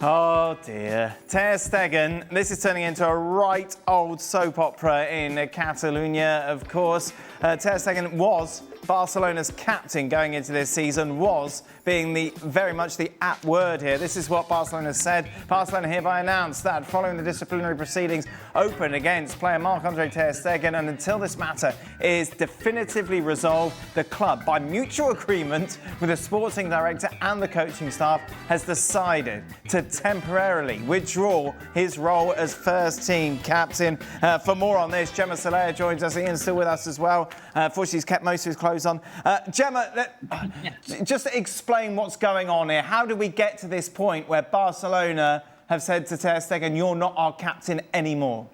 Oh dear. Ter Stegen, this is turning into a right old soap opera in Catalonia, of course. Ter Stegen was Barcelona's captain going into this season, was being very much the apt word here. This is what Barcelona said. Barcelona hereby announced that following the disciplinary proceedings opened against player Marc-Andre ter Stegen, and until this matter is definitively resolved, the club, by mutual agreement with the sporting director and the coaching staff, has decided to temporarily withdraw his role as first team captain. For more on this, Gemma Soler joins us. Ian's still with us as well. Fortunately, he's kept most of his clothes on. Gemma, just explain what's going on here. How did we get to this point where Barcelona have said to Ter Stegen, you're not our captain anymore?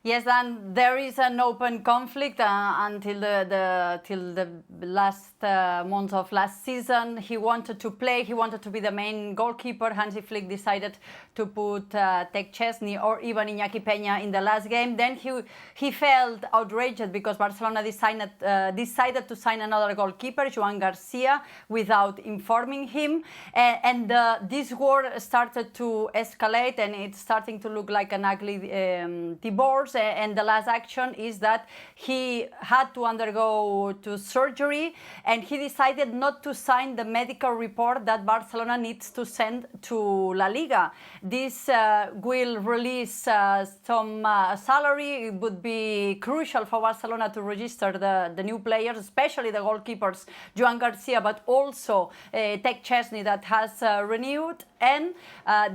Yes, and there is an open conflict until the last month of last season. He wanted to play. He wanted to be the main goalkeeper. Hansi Flick decided to put Tec Chesney or even Iñaki Peña in the last game. Then he felt outraged because Barcelona decided to sign another goalkeeper, Joan Garcia, without informing him. And this war started to escalate, and it's starting to look like an ugly divorce. And the last action is that he had to undergo surgery, and he decided not to sign the medical report that Barcelona needs to send to La Liga. This will release some salary. It would be crucial for Barcelona to register the new players, especially the goalkeepers, Joan Garcia, but also Tec Chesney, that has renewed. And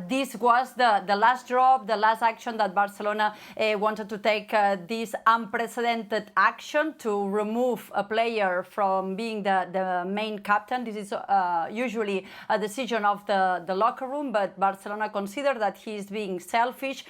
this was the last drop, the last action that Barcelona wanted to take this unprecedented action to remove a player from being the main captain. This is usually a decision of the locker room, but Barcelona considered that he is being selfish.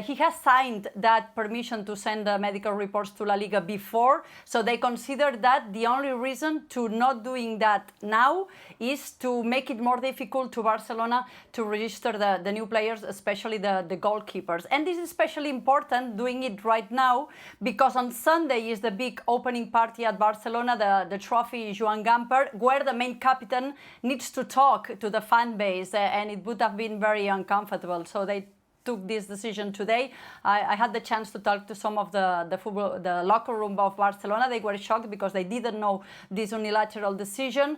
He has signed that permission to send the medical reports to La Liga before, so they consider that the only reason to not doing that now is to make it more difficult to Barcelona to register the new players, especially the goalkeepers. And this is especially important, doing it right now, because on Sunday is the big opening party at Barcelona, the trophy Joan Gamper, where the main captain needs to talk to the fan base, and it would have been very uncomfortable. So they took this decision today. I had the chance to talk to some of the locker room of Barcelona. They were shocked because they didn't know this unilateral decision.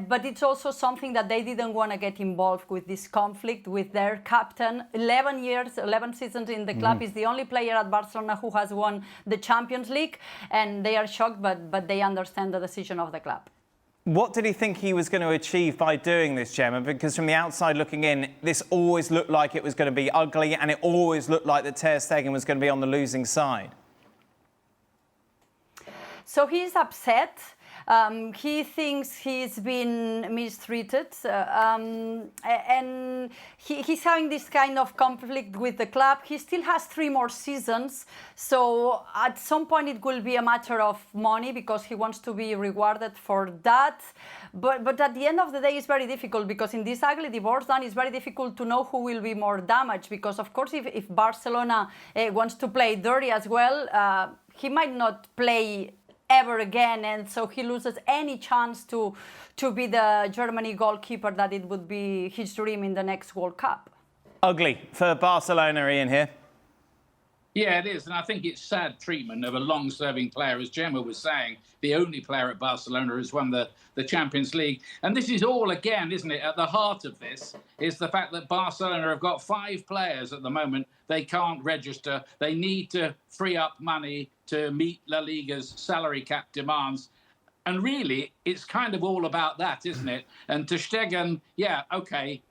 But it's also something that they didn't want to get involved with this conflict with their captain. 11 seasons in the club. Is the only player at Barcelona who has won the Champions League. And they are shocked, but they understand the decision of the club. What did he think he was going to achieve by doing this, Gemma? Because from the outside looking in, this always looked like it was going to be ugly, and it always looked like that Ter Stegen was going to be on the losing side. So he's upset. He thinks he's been mistreated, and he's having this kind of conflict with the club. He still has 3 more seasons, so at some point it will be a matter of money because he wants to be rewarded for that. But at the end of the day, it's very difficult because in this ugly divorce, then it's very difficult to know who will be more damaged. Because of course, if Barcelona wants to play dirty as well, he might not play ever again, and so he loses any chance to be the Germany goalkeeper that it would be his dream in the next World Cup. Ugly for Barcelona, Ian, here. Yeah, it is, and I think it's sad treatment of a long-serving player. As Gemma was saying, the only player at Barcelona who's won the Champions League. And this is all, again, isn't it, at the heart of this is the fact that Barcelona have got 5 players at the moment. They can't register. They need to free up money to meet La Liga's salary cap demands. And really, it's kind of all about that, isn't it? And Ter Stegen, yeah, OK,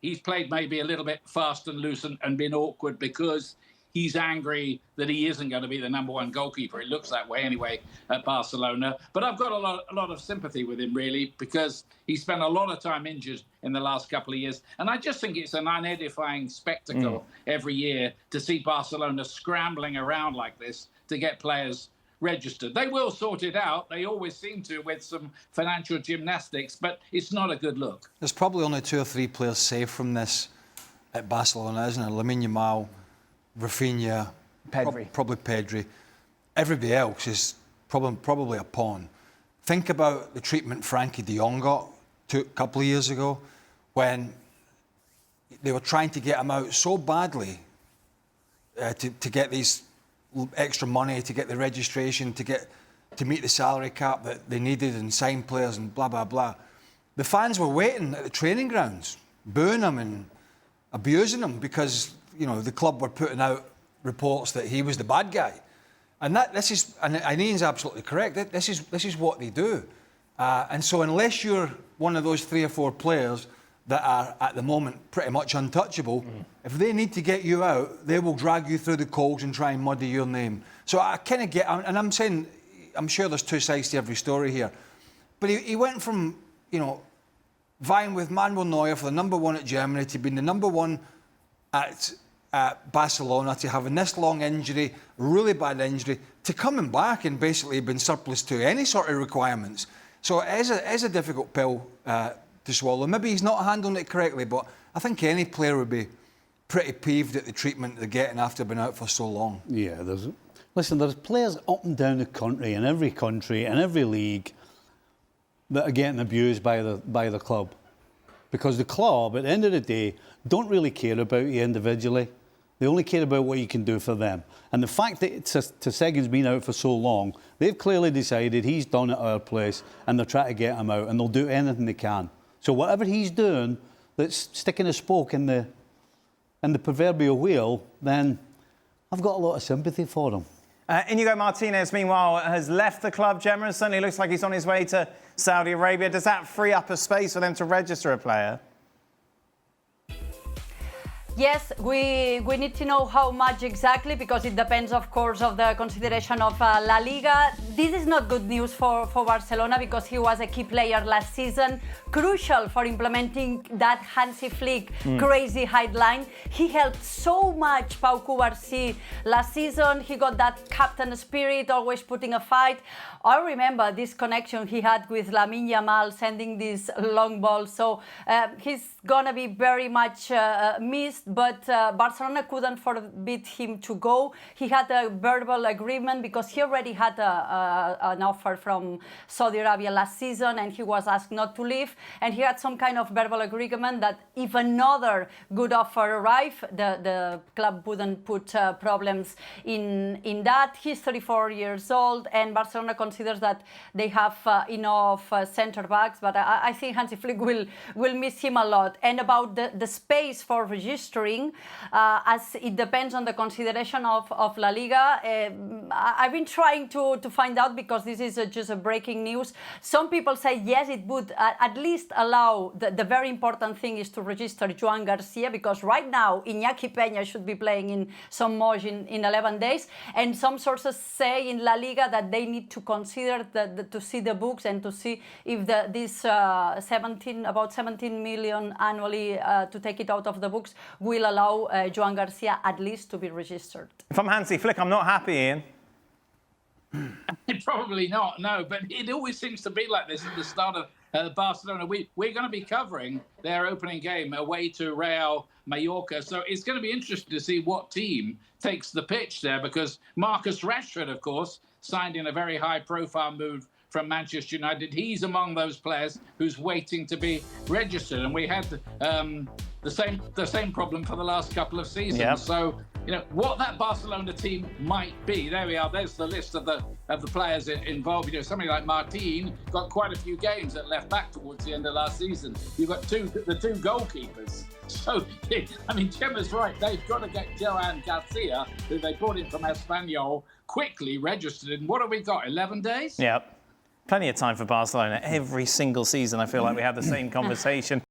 he's played maybe a little bit fast and loose and been awkward because he's angry that he isn't going to be the #1 goalkeeper. It looks that way anyway at Barcelona. But I've got a lot of sympathy with him, really, because he spent a lot of time injured in the last couple of years. And I just think it's an unedifying spectacle every year to see Barcelona scrambling around like this to get players registered. They will sort it out. They always seem to with some financial gymnastics, but it's not a good look. There's probably only 2 or 3 players safe from this at Barcelona, isn't it? Lamine Yamal, Rafinha, probably Pedri. Everybody else is probably a pawn. Think about the treatment Frankie de Jong got a couple of years ago. when they were trying to get him out so badly to get these extra money, to get the registration, to meet the salary cap that they needed and sign players and blah, blah, blah. The fans were waiting at the training grounds, booing him and abusing him because, you know, the club were putting out reports that he was the bad guy. And Ian's absolutely correct. This is what they do. And so unless you're one of those 3 or 4 players that are at the moment pretty much untouchable, if they need to get you out, they will drag you through the coals and try and muddy your name. So I kind of get, and I'm saying, I'm sure there's 2 sides to every story here, but he went from, you know, vying with Manuel Neuer for the #1 at Germany to being the #1 at Barcelona, to having this long injury, really bad injury, to coming back and basically being surplus to any sort of requirements. So it is a difficult pill to swallow. Maybe he's not handling it correctly, but I think any player would be pretty peeved at the treatment they're getting after being out for so long. Yeah, there's players up and down the country, in every league, that are getting abused by the club. Because the club, at the end of the day, don't really care about you individually. They only care about what you can do for them. And the fact that ter Stegen's been out for so long, they've clearly decided he's done at our place and they're trying to get him out and they'll do anything they can. So whatever he's doing that's sticking a spoke in the proverbial wheel, then I've got a lot of sympathy for him. Iñigo Martínez, meanwhile, has left the club. Gemma, it certainly looks like he's on his way to Saudi Arabia. Does that free up a space for them to register a player? Yes, we need to know how much exactly, because it depends, of course, of the consideration of La Liga. This is not good news for Barcelona because he was a key player last season, crucial for implementing that Hansi Flick crazy headline. He helped so much Pau Cubarsí last season. He got that captain spirit, always putting a fight. I remember this connection he had with Lamine Yamal, sending this long ball. So he's gonna be very much missed. But Barcelona couldn't forbid him to go. He had a verbal agreement because he already had an offer from Saudi Arabia last season and he was asked not to leave. And he had some kind of verbal agreement that if another good offer arrived, the club wouldn't put problems in that. He's 34 years old and Barcelona considers that they have enough centre backs, but I think Hansi Flick will miss him a lot. And about the space for registering, as it depends on the consideration of La Liga. I've been trying to find out because this is just a breaking news. Some people say yes, it would at least allow, the very important thing is to register Joan Garcia, because right now Iñaki Peña should be playing in Son Moix in 11 days. And some sources say in La Liga that they need to consider to see the books and to see if this about 17 million annually to take it out of the books will allow Joan Garcia at least to be registered. If I'm Hansi Flick, I'm not happy, Ian. Probably not, no. But it always seems to be like this at the start of Barcelona. We're going to be covering their opening game away to Real Mallorca. So it's going to be interesting to see what team takes the pitch there, because Marcus Rashford, of course, signed in a very high-profile move from Manchester United. He's among those players who's waiting to be registered. And we had the same problem for the last couple of seasons. Yep. So, you know, what that Barcelona team might be. There we are. There's the list of the players involved. You know, somebody like Martín got quite a few games at left back towards the end of last season. You've got the two goalkeepers. So, I mean, Gemma's right. They've got to get Joan Garcia, who they brought in from Espanyol, quickly registered. And what have we got? 11 days? Yep. Plenty of time for Barcelona. Every single season, I feel like we have the same conversation.